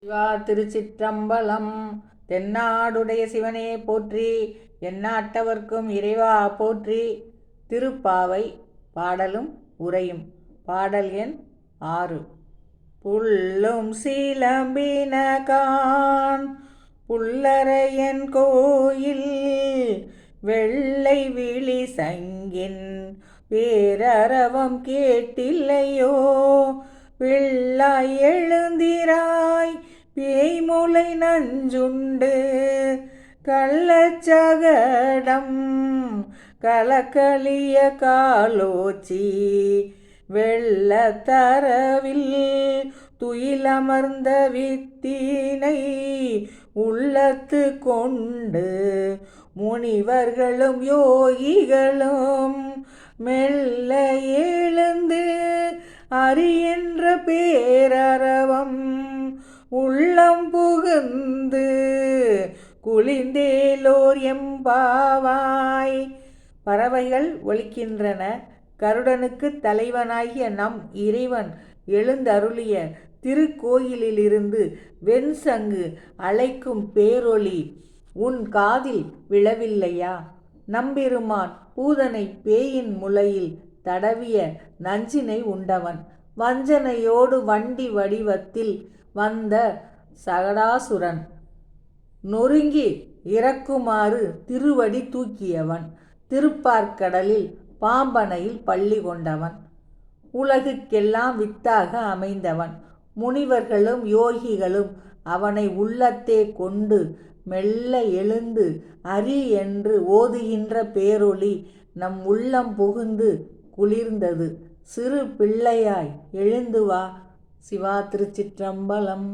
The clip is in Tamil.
சிவா திருச்சிற்றம்பலம். தென்னாடுடைய சிவனே போற்றி, எந்நாட்டவர்க்கும் இறைவா போற்றி. திருப்பாவை பாடலும் உரையும். பாடல் எண் 6. புல்லும் சீலம்பினகான் புல்லரையன் கோயில், வெள்ளை விழி சங்கின் பேரரவம் கேட்டில்லையோ. வெள்ளாய் எழுந்திராய் பேய்முலை நஞ்சுண்டு, கள்ளச்சகடம் கலக்கலிய காலோச்சி, வெள்ளத்தரவில் துயிலமர்ந்த வித்தினை உள்ளத்து கொண்டு, முனிவர்களும் யோகிகளும் மெல்ல எழுந்து அரியென்ற பேரரவம் உள்ளம் புகுந்து குளிந்தேலோர் எம்பாவாய். பறவைகள் ஒலிக்கின்றன. கருடனுக்கு தலைவனாகிய நம் இறைவன் எழுந்தருளிய திருக்கோயிலிலிருந்து வெண்சங்கு அழைக்கும் பேரொலி உன் காதில் விழவில்லையா? நம்பெருமான் பூதனை பேயின் முலையில் தடவிய நஞ்சினை உண்டவன், வஞ்சனையோடு வண்டி வடிவத்தில் வந்த சகடாசுரன், நொறுங்கி இறக்குமாறு திருவடி தூக்கியவன், திருப்பார்க்கடலில் பாம்பனையில் பள்ளி கொண்டவன், உலகுக்கெல்லாம் வித்தாக அமைந்தவன். முனிவர்களும் யோகிகளும் அவனை உள்ளத்தே கொண்டு மெல்ல எழுந்து அரி என்று ஓதுகின்ற பேரொளி நம் உள்ளம் புகுந்து குளிர்ந்தது. சிறு பிள்ளையாய் எழுந்து வா. சிவா திருச்சிற்றம்பலம்.